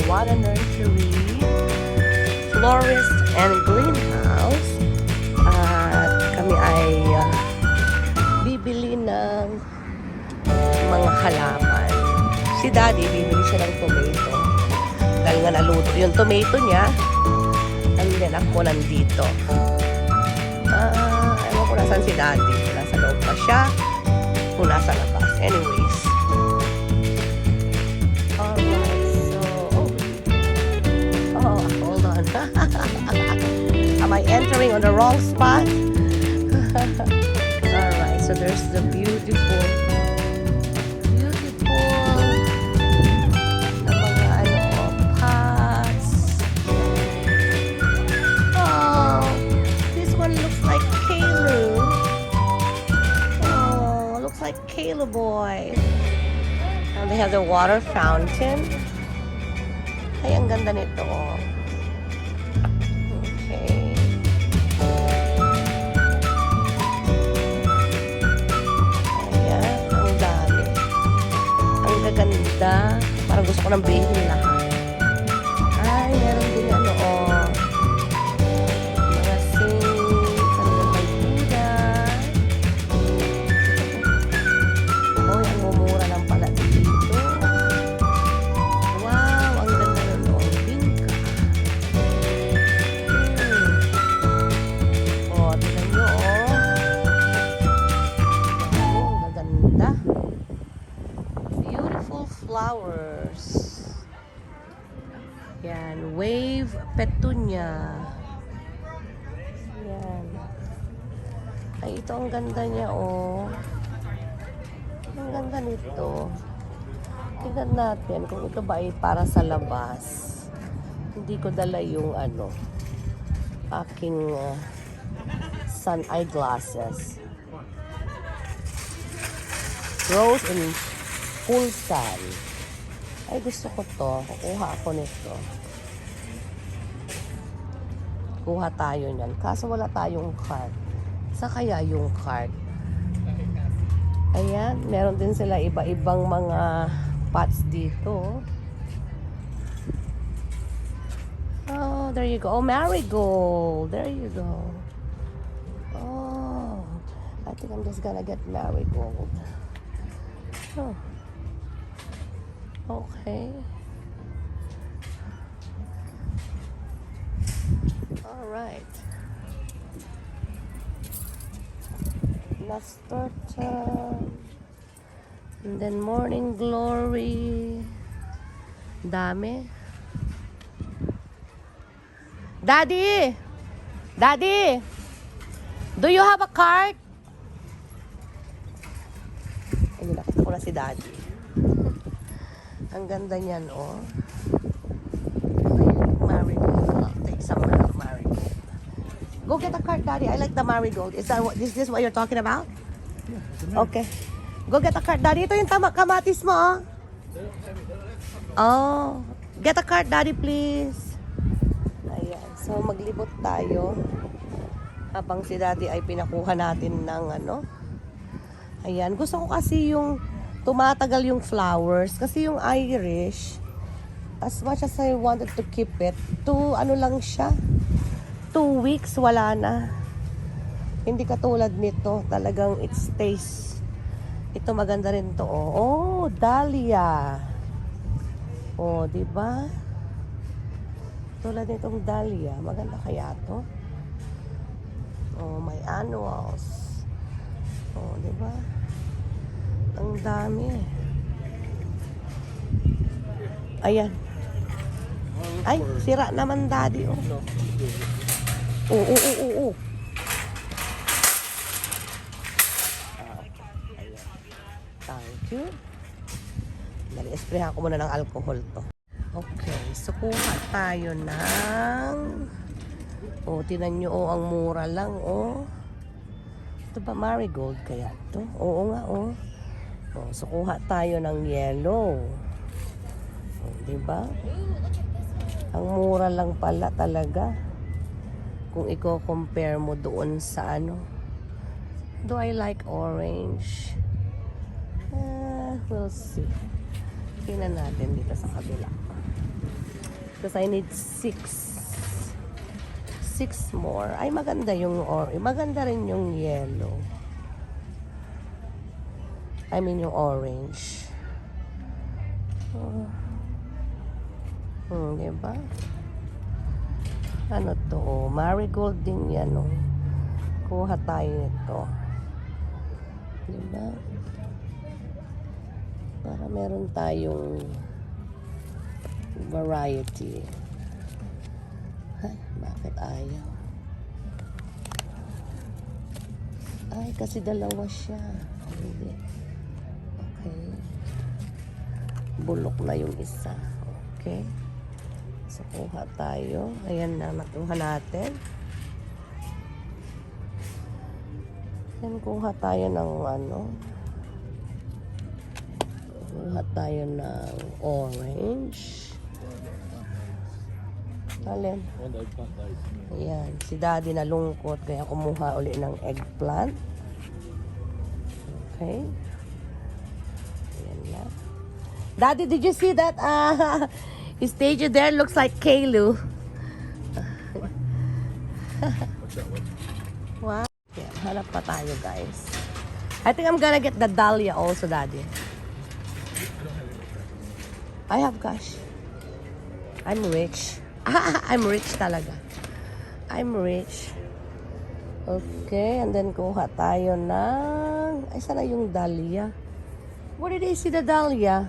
Iwana Nursery, Florist and Greenhouse. At kami ay bibili ng mga halaman. Si Daddy, bibili siya ng tomato. Dahil nga naluto yung tomato niya. And then ako nandito. Ewan ko nasan si Daddy. Nasa loob pa siya. Kung nasa labas. Anyways. Alright, so... Oh, hold on. Am I entering on the wrong spot? Alright, so there's the beautiful na mga pots. Oh, this one looks like Kalu. Oh, looks like Kalu boy. And they have the water fountain. Ay, ang ganda nito. Okay. Ayan, ang dami. Ang gaganda. Parang gusto ko ng bilhin lahat. Ay, meron din mga sinks. Ano yung may Buddha. Oh, yung mumura lang pala dito. Wow, ang ganda nun. Bingka. Oh, tignan nyo, oh, ang gaganda. Beautiful flowers. Yan, wave petunia. Yan. Ay, ito ang ganda niya, oh. Ang ganda nito. Tingnan natin kung ito ba ay para sa labas. Hindi ko dala yung aking sun eyeglasses. Rose in full sun. Ay, gusto ko to. Kukuha ako nito. Kuha tayo niyan. Kaso wala tayong card. Sa kaya yung card? Ayan. Meron din sila iba-ibang mga pots dito. Oh, there you go. Oh, marigold. There you go. Oh, I think I'm just gonna get marigold. Oh. Okay. All right. Nasturtium. And then morning glory. Dami. Daddy! Daddy! Do you have a card? Ayun, nakita ko na si Daddy. Ang ganda niyan, oh. Marigold. I'll take some marigold. Go get a card, Daddy. I like the marigold. Is this what you're talking about? Okay. Go get a card, Daddy. Ito yung kamatis mo, oh. Oh. Get a card, Daddy, please. Ayan. So, maglibot tayo. Habang si Daddy ay pinakuha natin ng Ayan. Gusto ko kasi yung tumatagal yung flowers. Kasi yung Irish, as much as I wanted to keep it, lang siya. 2 weeks, wala na. Hindi katulad nito. Talagang it stays. Ito maganda rin to, oh. Oh, dahlia. Oh, diba? Tulad nitong dahlia. Maganda kaya to? Oh, may annuals. Oh, diba? Ang dami. Ayan. Ay, sira naman, Daddy, oh. Oo. Ayan. Thank you. Nali-sprayhan ko muna ng alcohol to. Okay, so kuha tayo ng... Oh, tinan nyo, oh, ang mura lang, oh. Ito ba marigold kaya to? Oo nga, oh. Oh, so kuha tayo ng yellow. Oh, diba? Ang mura lang pala talaga. Kung i-compare mo doon sa Do I like orange? We'll see. Tingnan natin dito sa kabila. Because I need 6. 6 more. Ay, maganda yung maganda rin yung yellow. I mean yung orange. Diba? Ano to? Marigold din yan, oh. Kuha tayo nito. Diba? Para meron tayong variety. Ay, bakit ayaw? Ay, kasi dalawa siya. Hindi. Okay. Bulok na yung isa. Okay. So, kuha tayo. Ayan na, nakuha natin. Ayan, kuha tayo ng ano. Kuha tayo ng orange. Alin? Ayan, si Daddy nalungkot kaya kumuha uli ng eggplant. Okay. Ayan na. Daddy, did you see that? Stage there looks like Kalu. Wow. Yeah, hanap pa tayo, guys. I think I'm gonna get the dahlia also, Daddy. I have cash. I'm rich. I'm rich talaga. I'm rich. Okay, and then kuha tayo ng... Ay, sana yung dahlia. Where did I see the dahlia?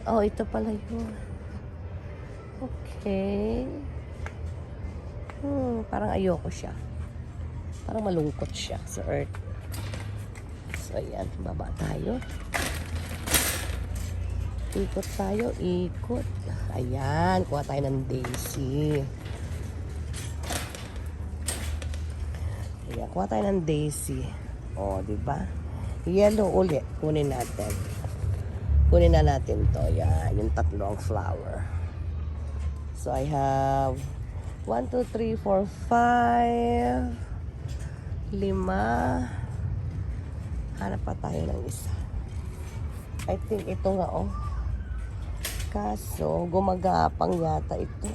Oh, ito pala yun. Okay. Parang ayoko siya. Parang malungkot siya sa earth. So, ayan. Baba tayo. Ikot tayo. Ikot. Ayan. Kuha tayo ng daisy. Ayan. Kuha tayo ng daisy. O, diba? Yellow ulit. Kunin natin. Kunin na natin to. Yan. Yung tatlong flower. So, I have 1, 2, 3, 4, 5 5. Hanap pa tayo ng isa. I think ito nga, oh. Kaso, gumagapang yata ito.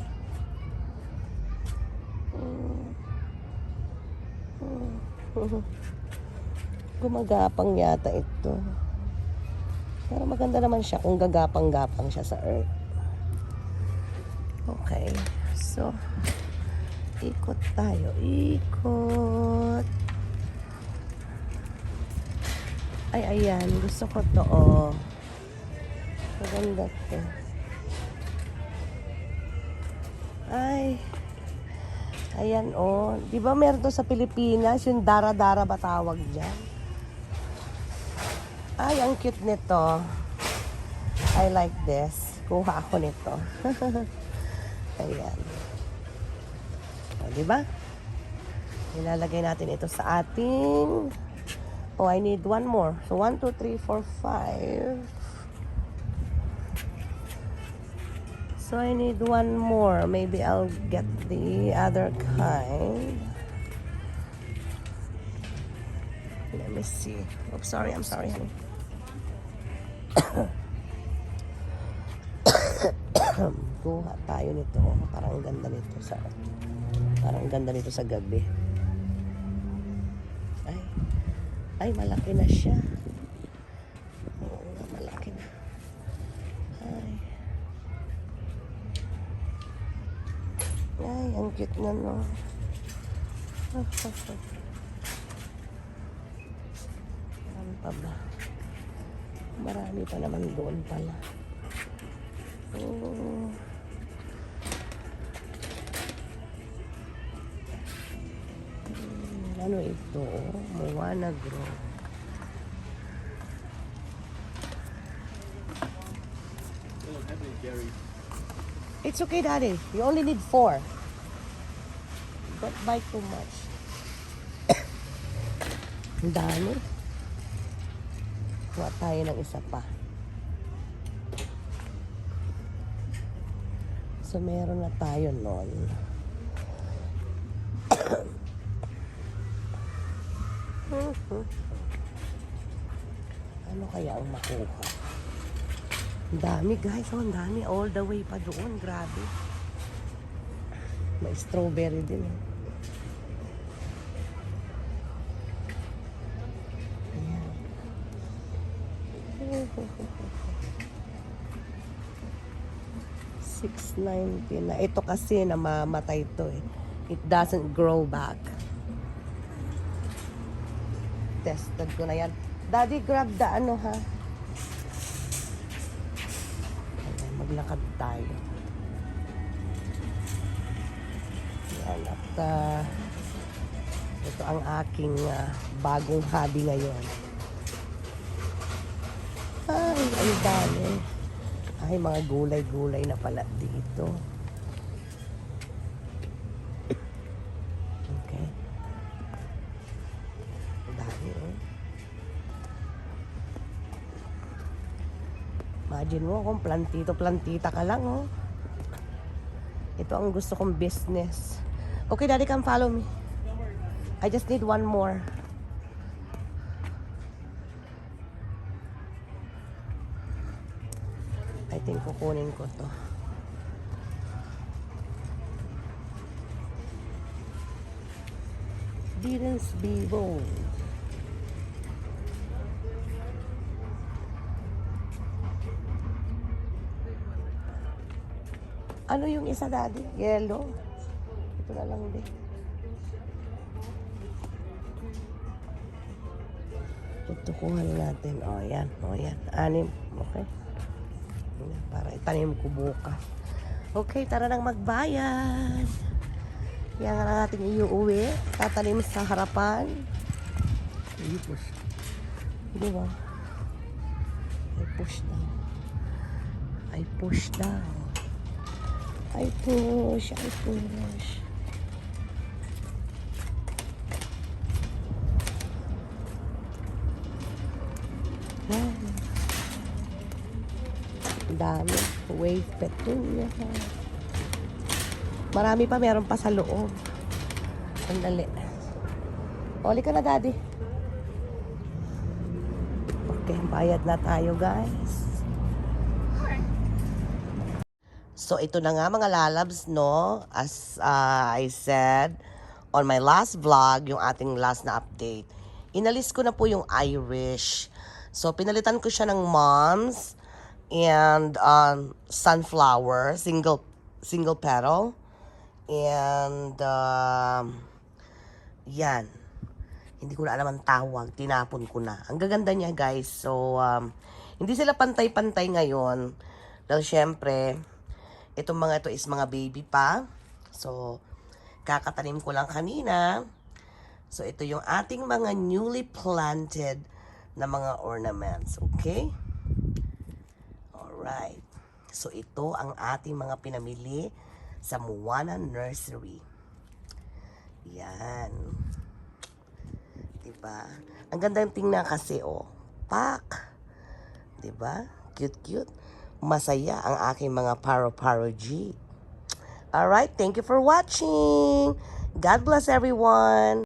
Gumagapang yata ito. Pero maganda naman siya kung gagapang-gapang siya sa earth. Okay. So, ikot tayo. Ikot. Ay, ayan. Gusto ko to, oh. Maganda to. Ay. Ayan, oh. Di ba meron to sa Pilipinas? Yung dara-dara ba tawag dyan? Ay, ang cute nito. I like this. Kuha ako nito. Ayan. O, diba? Ilalagay natin ito sa ating... Oh, I need one more. So, 1, 2, 3, 4, 5. So, I need one more. Maybe I'll get the other kind. Let me see. Oops, sorry. I'm sorry, honey. Kuha tayo nito. Parang ganda nito sa gabi. Ay, malaki na siya. Oo, malaki na. Ay, ang cute na, no? Ano pa ba? Marami pa naman doon pala. Oh. Ano ito? Moana Grove. It's okay, Daddy. You only need 4. Don't buy too much. Ang dami. Kuha tayo ng isa pa. So, meron na tayo nun. Ano kaya ang makuha? Ang dami guys, oh, ang dami. All the way pa doon, grabe. May strawberry din. Eh. Ayan. $6.90 na. Ito kasi namamatay to eh. It doesn't grow back. Tested ko na yan. Daddy, grab the ano ha. Ayan, maglakad tayo. Yan, at ito ang aking bagong hobby ngayon. Ay, ang dami. Ay, mga gulay-gulay na pala dito. Okay. Ang dami eh. Imagine mo kung plantita ka lang oh. Ito ang gusto kong business. Okay, Daddy, come follow me. I just need one more. I think kukunin ko to. Didn't be bold. Ano yung isa, Daddy? Yellow? Ito na lang din. Tutukuhan natin. O, yan. O, yan. 6. Okay. Para itanim ko bukas. Okay, tara nang magbayad. Yan na natin iuwi. Tatanim sa harapan. I push. Di ba? I push down. I push down. I push. I push. Yan. Dami. Wave petunia. Marami pa, meron pa sa loob. Sandali. Oli ka na, Daddy. Okay, bayad na tayo, guys. So, ito na nga mga lalabs, no? As I said on my last vlog, yung ating last na update, inalis ko na po yung Irish. So, pinalitan ko siya ng Moms and sunflower, single petal. And, yan. Hindi ko na alam ang tawag. Tinapon ko na. Ang gaganda niya, guys. So, hindi sila pantay-pantay ngayon. Dahil, syempre, itong mga ito is mga baby pa. So, kakatanim ko lang kanina. So, ito yung ating mga newly planted na mga ornaments. Okay? Alright. So, ito ang ating mga pinamili sa Moana Nursery. Yan. Diba? Ang ganda yung tingnan kasi, oh. Pak! Diba? Cute-cute. Masaya ang aking mga paro-paro G. Alright, thank you for watching. God bless everyone.